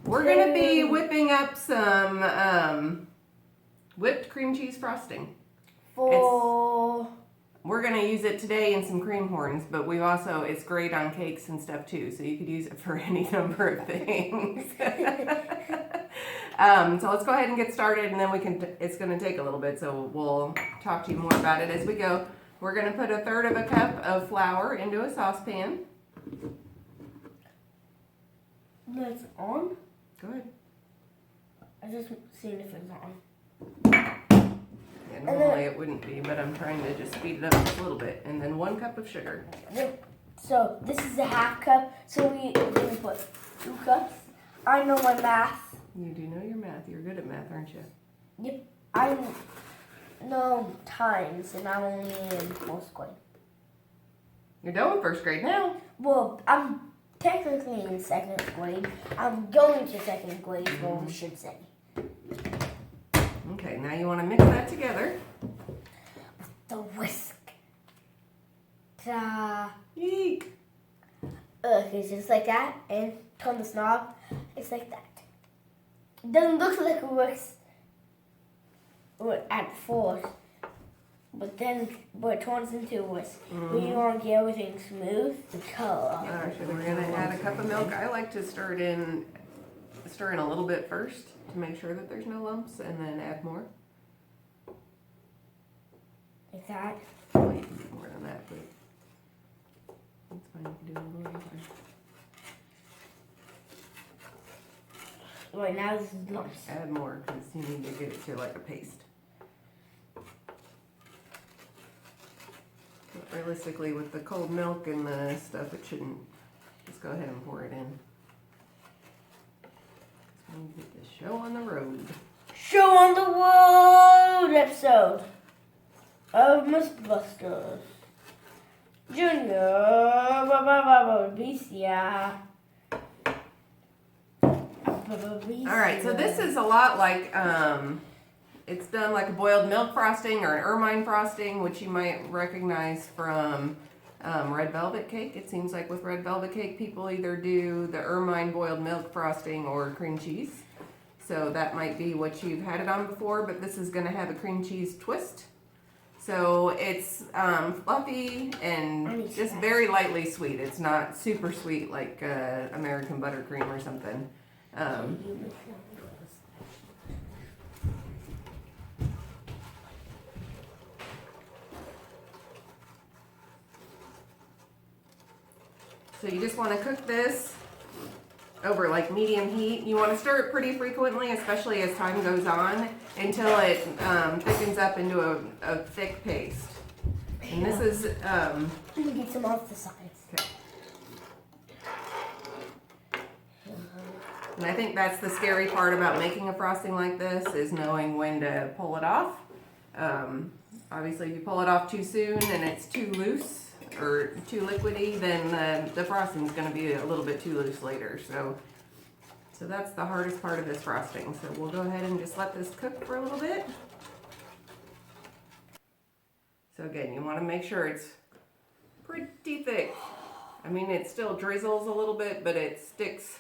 We're going to be whipping up some whipped cream cheese frosting. We're going to use it today in some cream horns, but it's great on cakes and stuff too, so you could use it for any number of things. So let's go ahead and get started, and then it's going to take a little bit, so we'll talk to you more about it as we go. We're going to put 1/3 of a cup of flour into a saucepan. That's on? Go ahead. I just seen if it's on. Yeah, normally it wouldn't be, but I'm trying to just speed it up just a little bit. And then 1 cup of sugar. So this is a 1/2 cup, so we're going to put 2 cups. I know my math. You do know your math. You're good at math, aren't you? Yep. I know times, and I'm only in 4th grade. You're done with 1st grade now. Well, I'm technically in 2nd grade. I'm going to 2nd grade, what we should say. Okay, now you want to mix that together. The whisk. Ta. Eek. It's just like that, and turn this knob. It's like that. It doesn't look like it works at first, but it turns into a whisk. We want to get everything smooth. The color. Alright, so we're gonna add a cup of milk. I like to stir in a little bit first to make sure that there's no lumps, and then add more. Like that. Well, you can do more than that, but that's fine. You can do a little more. Right now this is lumps. Add more because you need to get it to like a paste. But realistically, with the cold milk and the stuff, it shouldn't. Just go ahead and pour it in. So we get the show on the road. Show on the road episode of Mythbusters Junior. BCI. Alright, so this is a lot like, it's done like a boiled milk frosting or an ermine frosting, which you might recognize from red velvet cake. It seems like with red velvet cake, people either do the ermine boiled milk frosting or cream cheese. So that might be what you've had it on before, but this is going to have a cream cheese twist. So it's fluffy and just very lightly sweet. It's not super sweet like American buttercream or something. So you just want to cook this over like medium heat. You want to stir it pretty frequently, especially as time goes on, until it thickens up into a thick paste. And this is... Let me get some off the sides. Okay. And I think that's the scary part about making a frosting like this, is knowing when to pull it off. Obviously, if you pull it off too soon and it's too loose or too liquidy, then the frosting is going to be a little bit too loose later. So that's the hardest part of this frosting. So we'll go ahead and just let this cook for a little bit. So again, you want to make sure it's pretty thick. I mean, it still drizzles a little bit, but it sticks.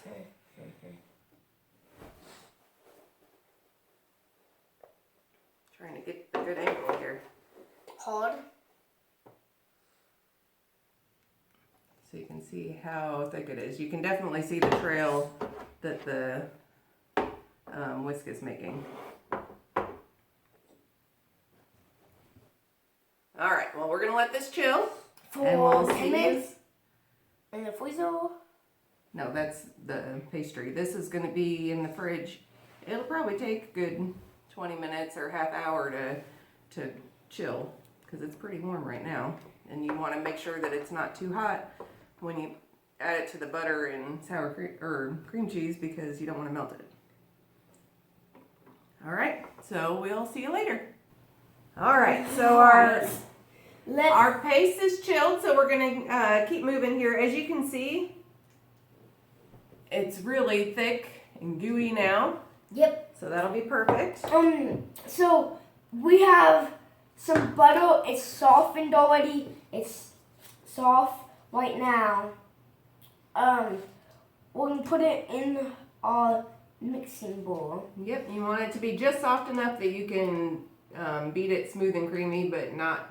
Trying to get a good angle here. Hard. So you can see how thick it is. You can definitely see the trail that the whisk is making. All right, well, we're going to let this chill. And we'll see. In the freezer? No, that's the pastry. This is going to be in the fridge. It'll probably take a good 20 minutes or half hour to chill, because it's pretty warm right now. And you want to make sure that it's not too hot when you add it to the butter and sour cream or cream cheese, because you don't want to melt it. All right, so we'll see you later. All right, so our paste is chilled, so we're gonna keep moving here. As you can see, it's really thick and gooey now. Yep. So that'll be perfect. So we have some butter. It's softened already. It's soft right now. We're gonna put it in our mixing bowl. Yep, you want it to be just soft enough that you can beat it smooth and creamy, but not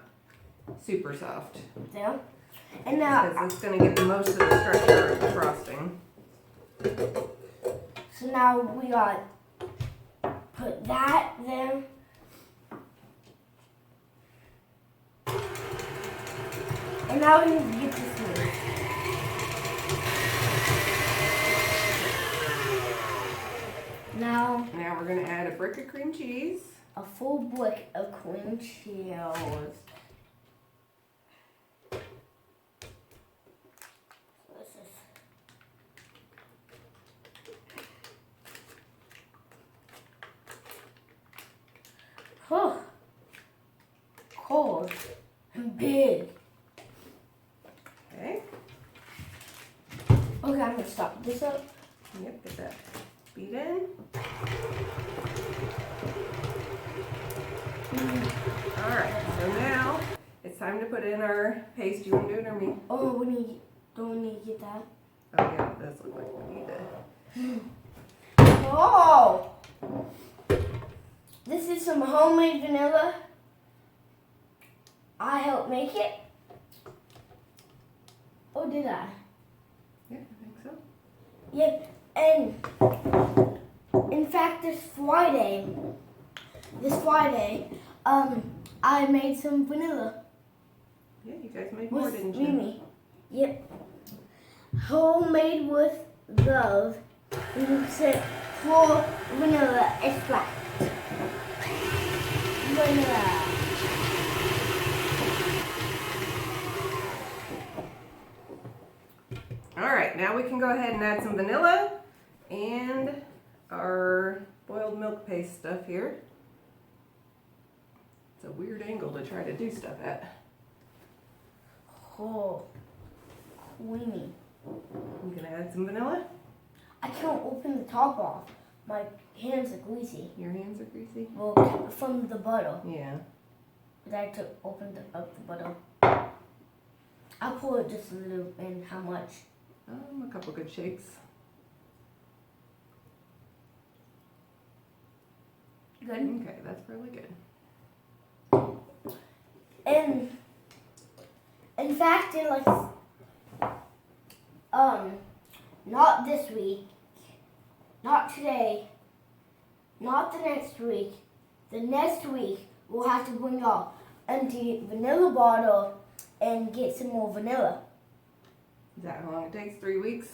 super soft. There. And now, because it's going to get the most of the structure of the frosting. so now we got put that there. And now we need to get this smooth. Now Now we're going to add a brick of cream cheese. a full brick of cream cheese. What's this? Huh. Cold and big. Okay. Okay, I'm gonna stop this up. Yep, get that beat in. Alright, so now it's time to put in our paste. Do you want to do it or me? Oh, don't we need to get that? Oh yeah, it does look like we need it. Oh! This is some homemade vanilla. I helped make it. Oh, did I? Yeah, I think so. Yep, and in fact, this Friday, I made some vanilla Yeah, you guys made more, with didn't you? Mimi. Yep, homemade with love. And you said for vanilla extract. Vanilla. Alright, now we can go ahead and add some vanilla and our boiled milk paste stuff here. It's a weird angle to try to do stuff at. Oh, creamy. I'm gonna add some vanilla. I can't open the top off. My hands are greasy. Your hands are greasy? Well, from the butter. Yeah. But I took opened up the butter. I'll pour it just a little in. How much? A couple good shakes. Good. Okay, that's really good. And in fact, in like not this week, not today, not the next week. The next week we'll have to bring our empty vanilla bottle and get some more vanilla. Is that how long it takes? 3 weeks?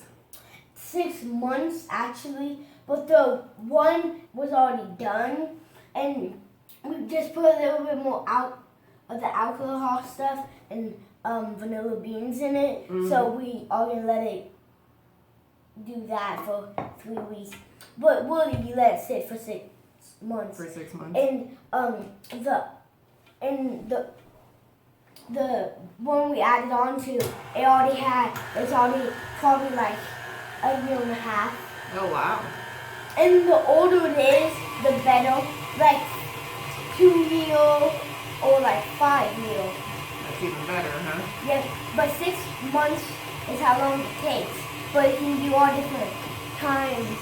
6 months actually, but the one was already done, and we just put a little bit more out of the alcohol stuff and vanilla beans in it. So we are gonna let it do that for 3 weeks. But really, we let it sit for 6 months. For 6 months. And the one we added on to, it's already probably like a year and a half. Oh wow. And the older it is, the better. Like 2 year or like 5 year. That's even better, huh? Yeah, but 6 months is how long it takes. But it can do all different times.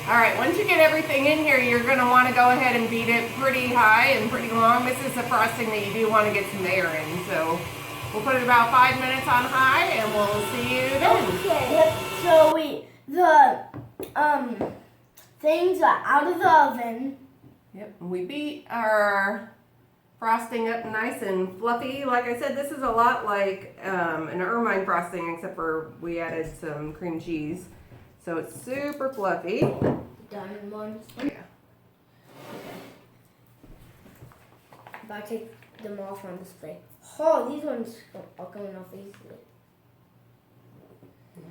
Alright, once you get everything in here, you're going to want to go ahead and beat it pretty high and pretty long. This is the frosting that you do want to get some air in. So we'll put it about 5 minutes on high and we'll see you then. Okay, yep. So the things are out of the oven. Yep, we beat our frosting up nice and fluffy. Like I said, this is a lot like an ermine frosting, except for we added some cream cheese. So it's super fluffy. Done ones. Yeah. If I take them off on display. Oh, these ones are coming off easily.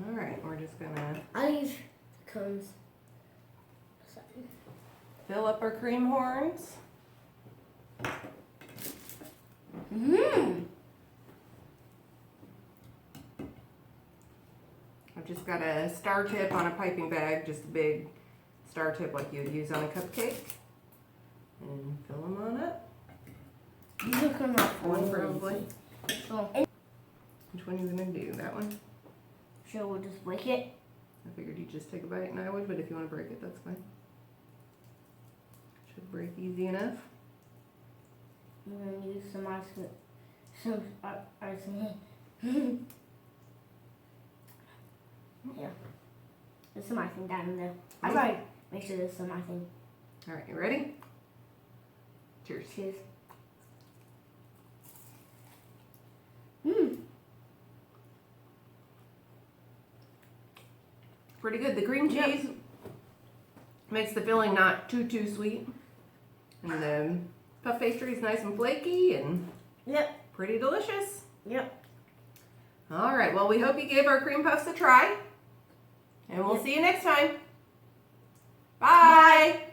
Alright, we're just gonna I use cones. fill up our cream horns. Mmm. I've just got a star tip on a piping bag, just a big star tip like you'd use on a cupcake. And fill them on up. These are coming off One really probably. easy. Oh. Which one are you gonna do? That one? Sure, we'll just break it. I figured you'd just take a bite and I would, but if you want to break it, that's fine. Should break easy enough. I'm gonna use some ice cream. Yeah. There's some icing down in there. I try to make sure there's some icing. Alright, you ready? Cheers. Cheers. Mmm. Pretty good. The cream cheese makes the filling not too sweet. And the puff pastry is nice and flaky and pretty delicious. Yep. Alright, well we hope you gave our cream puffs a try. And we'll see you next time. Bye.